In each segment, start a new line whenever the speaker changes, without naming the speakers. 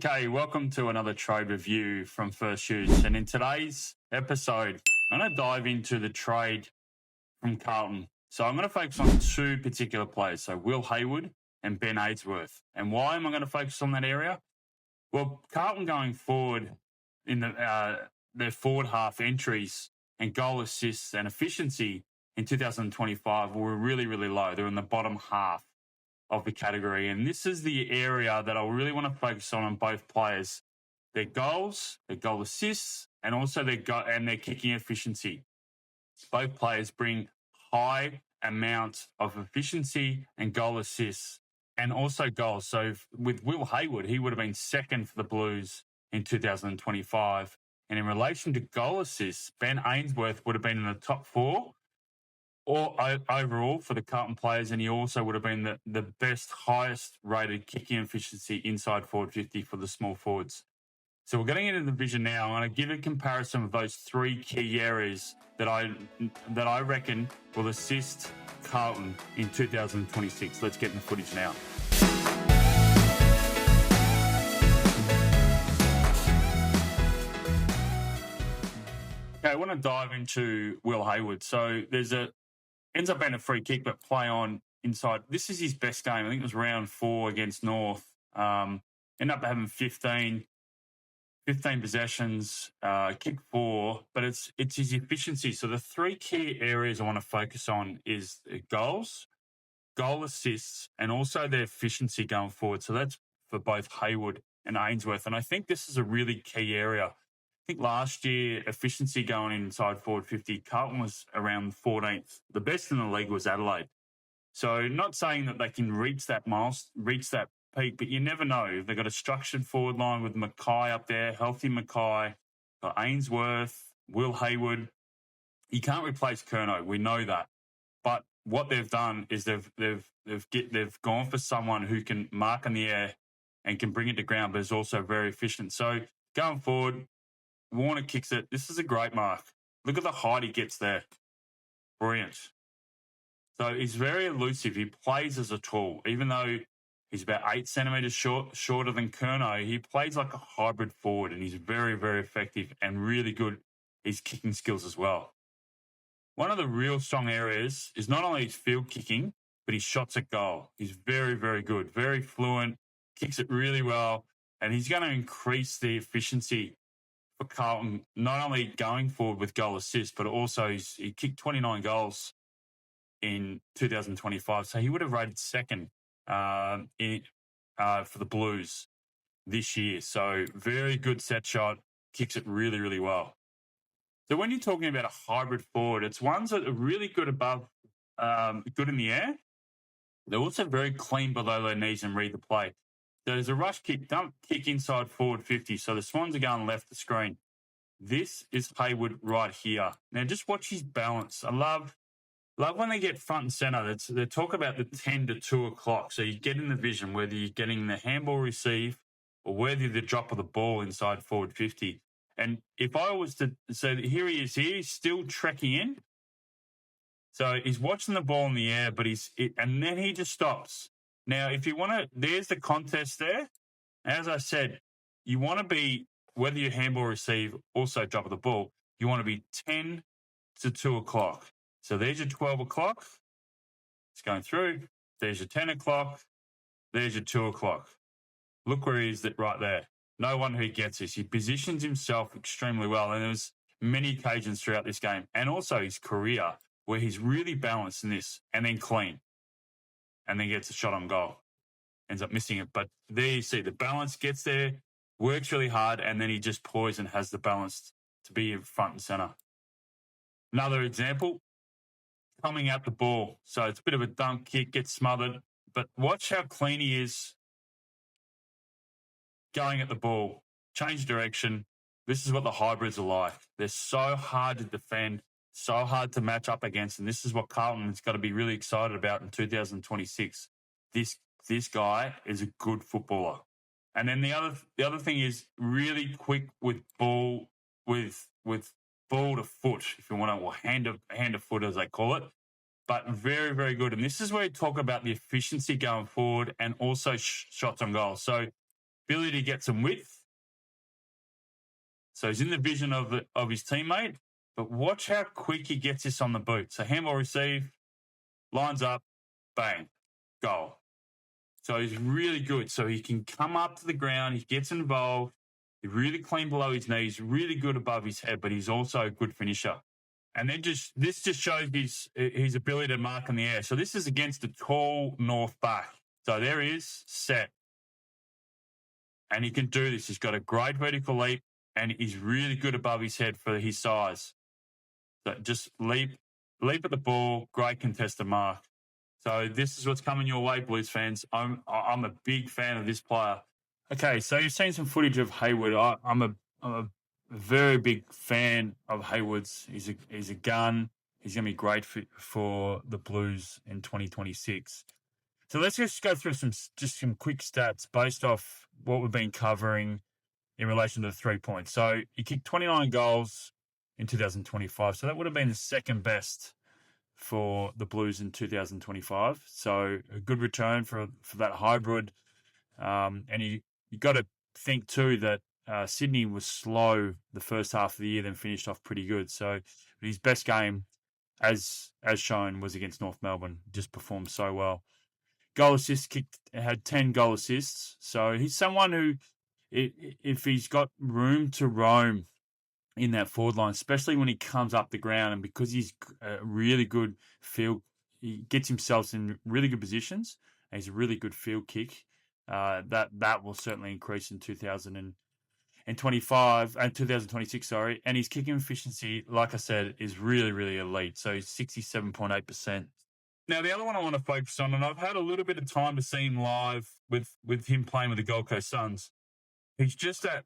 Okay, welcome to another trade review from First Shoots. And in today's episode, I'm going to dive into the trade from Carlton. So I'm going to focus on two particular players, so Will Haywood and Ben Ainsworth. And why am I going to focus on that area? Well, Carlton going forward in their forward half entries and goal assists and efficiency in 2025 were really, really low. They're in the bottom half of the category. And this is the area that I really want to focus on both players. Their goals, their goal assists, and also their kicking efficiency. Both players bring high amounts of efficiency and goal assists and also goals. So with Will Hayward, he would have been second for the Blues in 2025. And in relation to goal assists, Ben Ainsworth would have been in the top four or overall for the Carlton players, and he also would have been the best, highest rated kicking efficiency inside forward 50 for the small forwards. So we're getting into the vision now. I'm going to give a comparison of those three key areas that I reckon will assist Carlton in 2026. Let's get in the footage now. Okay, I want to dive into Will Hayward. So ends up being a free kick, but play on inside. This is his best game. I think it was round 4 against North. Ended up having 15 possessions, kick 4, but it's his efficiency. So the three key areas I want to focus on is goals, goal assists, and also their efficiency going forward. So that's for both Hayward and Ainsworth. And I think this is a really key area. I think last year, efficiency going inside forward 50, Carlton was around 14th. The best in the league was Adelaide. So not saying that they can reach that peak, but you never know. They've got a structured forward line with Mackay up there, healthy Mackay, got Ainsworth, Will Hayward. You can't replace Curnow. We know that. But what they've done is they've gone for someone who can mark in the air and can bring it to ground, but is also very efficient. So going forward, Warner kicks it. This is a great mark. Look at the height he gets there. Brilliant. So he's very elusive. He plays as a tool. Even though he's about 8 centimetres shorter than Curnow, he plays like a hybrid forward, and he's very, very effective and really good. His kicking skills as well. One of the real strong areas is not only his field kicking, but his shots at goal. He's very, very good, very fluent, kicks it really well, and he's going to increase the efficiency for Carlton, not only going forward with goal assists, but also he kicked 29 goals in 2025. So he would have rated second for the Blues this year. So very good set shot, kicks it really, really well. So when you're talking about a hybrid forward, it's ones that are really good above, good in the air. They're also very clean below their knees and read the play. There's a rush kick, dump kick inside forward 50. So the Swans are going left the screen. This is Haywood right here. Now just watch his balance. I love when they get front and centre. They talk about the 10 to 2 o'clock. So you get in the vision, whether you're getting the handball receive or whether the drop of the ball inside forward 50. And if I was to say that here he is, he's still trekking in. So he's watching the ball in the air, but and then he just stops. Now, if you want to, there's the contest there. As I said, you want to be, whether you handball receive, also drop of the ball, you want to be 10 to 2 o'clock. So there's your 12 o'clock. It's going through. There's your 10 o'clock. There's your 2 o'clock. Look where he is right there. No one who gets this. He positions himself extremely well. And there's many occasions throughout this game and also his career where he's really balanced in this and then clean. And then gets a shot on goal. Ends up missing it. But there you see the balance, gets there, works really hard, and then he just poised and has the balance to be in front and centre. Another example, coming out the ball. So it's a bit of a dunk kick, gets smothered. But watch how clean he is going at the ball. Change direction. This is what the hybrids are like. They're so hard to defend, so hard to match up against, and this is what Carlton's got to be really excited about in 2026. This guy is a good footballer. And then the other thing is really quick with ball, with ball to foot, if you want to, or hand to foot as they call it. But very, very good. And this is where you talk about the efficiency going forward and also shots on goal. So ability to get some width. So he's in the vision of his teammate. But watch how quick he gets this on the boot. So handball receive, lines up, bang, goal. So he's really good. So he can come up to the ground. He gets involved. He's really clean below his knees, really good above his head, but he's also a good finisher. And then this just shows his ability to mark in the air. So this is against a tall North back. So there he is, set. And he can do this. He's got a great vertical leap, and he's really good above his head for his size. So just leap at the ball, great contested mark. So this is what's coming your way, Blues fans. I'm a big fan of this player. Okay, so you've seen some footage of Hayward. I'm a very big fan of Hayward's. He's a gun. He's going to be great for the Blues in 2026. So let's just go through some quick stats based off what we've been covering in relation to the 3 points. So he kicked 29 goals in 2025. So that would have been the second best for the Blues in 2025. So a good return for that hybrid. And you got to think too that Sydney was slow the first half of the year, then finished off pretty good. So his best game, as shown, was against North Melbourne. Just performed so well. Goal assists, had 10 goal assists. So he's someone who, if he's got room to roam in that forward line, especially when he comes up the ground, and because he's a really good field, he gets himself in really good positions, and he's a really good field kick. That will certainly increase in 2025 and 2026. Sorry, and his kicking efficiency, like I said, is really, really elite. So he's 67.8%. Now, the other one I want to focus on, and I've had a little bit of time to see him live with him playing with the Gold Coast Suns. He's just a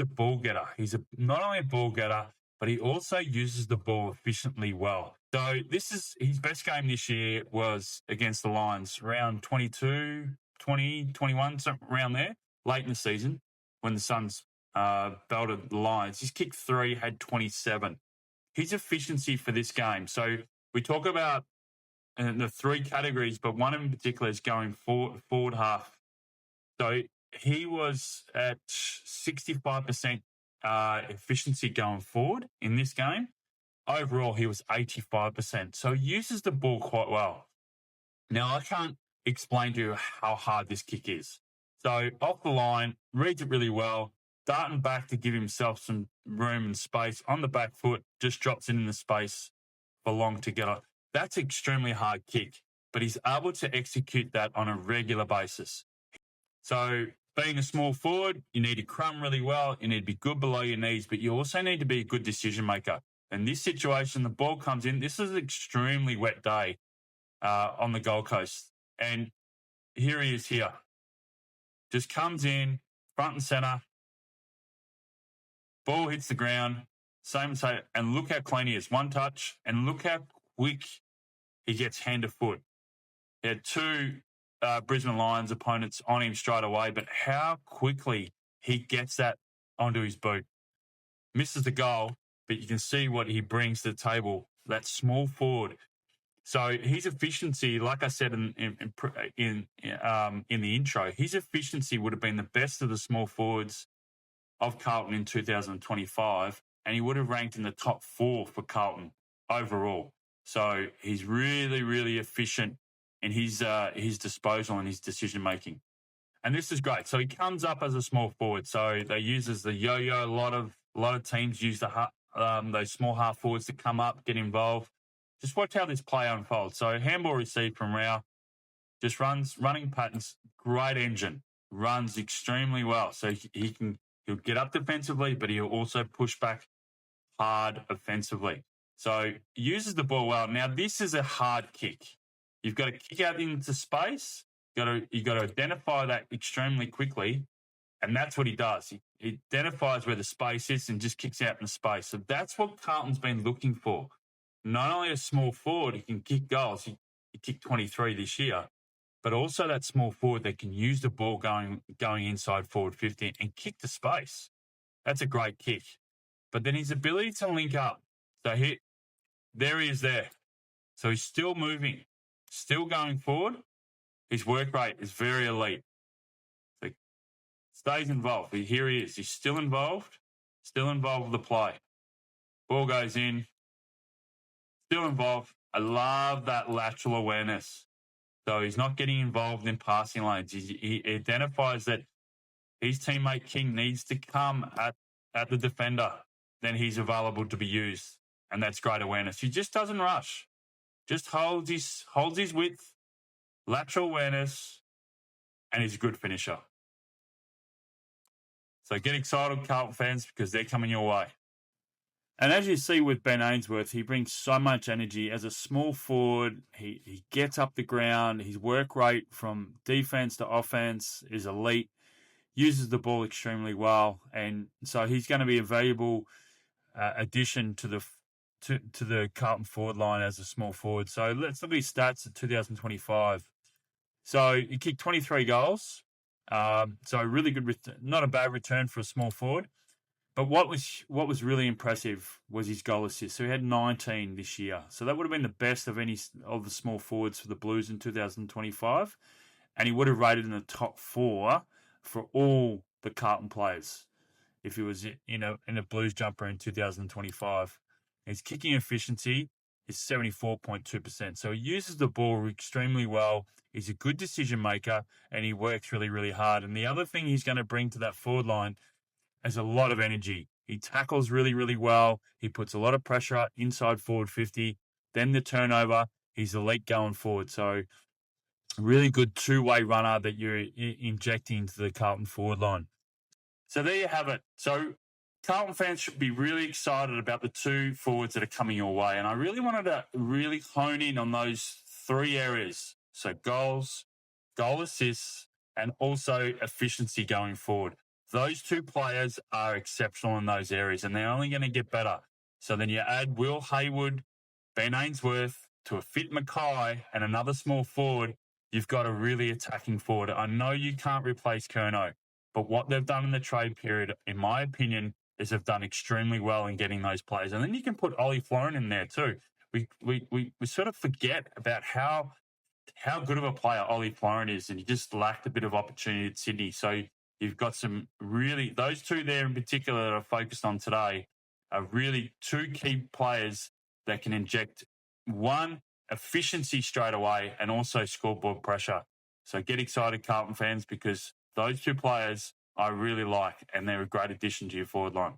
ball getter. He's not only a ball getter, but he also uses the ball efficiently well. So this is his best game this year was against the Lions, round 22, 20, 21, something around there, late in the season when the Suns belted the Lions. He's kicked 3, had 27. His efficiency for this game. So we talk about the 3 categories, but one in particular is going forward half. So he was at 65% efficiency going forward in this game. Overall, he was 85%. So he uses the ball quite well. Now, I can't explain to you how hard this kick is. So off the line, reads it really well, darting back to give himself some room and space. On the back foot, just drops it in the space for Long to get up. That's an extremely hard kick, but he's able to execute that on a regular basis. So being a small forward, you need to crumb really well. You need to be good below your knees, but you also need to be a good decision maker. In this situation, the ball comes in. This is an extremely wet day on the Gold Coast. And here he is here. Just comes in, front and centre. Ball hits the ground. And look how clean he is. One touch, and look how quick he gets hand to foot. He had 2 Brisbane Lions opponents on him straight away, but how quickly he gets that onto his boot. Misses the goal, but you can see what he brings to the table, that small forward. So his efficiency, like I said in the intro, his efficiency would have been the best of the small forwards of Carlton in 2025, and he would have ranked in the top 4 for Carlton overall. So he's really, really efficient in his disposal and his decision making, and this is great. So he comes up as a small forward. So they use as the yo-yo. A lot of teams use those small half forwards to come up, get involved. Just watch how this play unfolds. So handball received from Rao, just running patterns, great engine, runs extremely well. So he'll get up defensively, but he'll also push back hard offensively. So uses the ball well. Now this is a hard kick. You've got to kick out into space. You've got to identify that extremely quickly, and that's what he does. He identifies where the space is and just kicks out in the space. So that's what Carlton's been looking for. Not only a small forward, he can kick goals. He kicked 23 this year, but also that small forward that can use the ball going inside forward 50 and kick the space. That's a great kick. But then his ability to link up. So there he is there. So he's still moving, still going forward. His work rate is very elite. So stays involved. Here he is. He's still involved with the play. Ball goes in, still involved. I love that lateral awareness. So he's not getting involved in passing lanes. He identifies that his teammate King needs to come at the defender. Then he's available to be used. And that's great awareness. He just doesn't rush. Just holds his width, lateral awareness, and he's a good finisher. So get excited, Carlton fans, because they're coming your way. And as you see with Ben Ainsworth, he brings so much energy. As a small forward, he gets up the ground. His work rate from defense to offense is elite, uses the ball extremely well. And so he's going to be a valuable addition to the Carlton forward line as a small forward. So let's look at his stats at 2025. So he kicked 23 goals. So really good, not a bad return for a small forward. But what was really impressive was his goal assist. So he had 19 this year. So that would have been the best of any of the small forwards for the Blues in 2025. And he would have rated in the top 4 for all the Carlton players if he was in a Blues jumper in 2025. His kicking efficiency is 74.2%. So he uses the ball extremely well. He's a good decision maker, and he works really, really hard. And the other thing he's going to bring to that forward line is a lot of energy. He tackles really, really well. He puts a lot of pressure out inside forward 50. Then the turnover, he's elite going forward. So really good two-way runner that you're injecting into the Carlton forward line. So there you have it. So Carlton fans should be really excited about the 2 forwards that are coming your way. And I really wanted to really hone in on those 3 areas. So goals, goal assists, and also efficiency going forward. Those 2 players are exceptional in those areas, and they're only going to get better. So then you add Will Haywood, Ben Ainsworth to a fit Mackay and another small forward, you've got a really attacking forward. I know you can't replace Curnow, but what they've done in the trade period, in my opinion, is they've done extremely well in getting those players. And then you can put Ollie Florin in there too. We sort of forget about how good of a player Ollie Florin is, and he just lacked a bit of opportunity at Sydney. So you've got some really, those 2 there in particular that are focused on today are really 2 key players that can inject, 1, efficiency straight away and also scoreboard pressure. So get excited, Carlton fans, because those 2 players I really like, and they're a great addition to your forward line.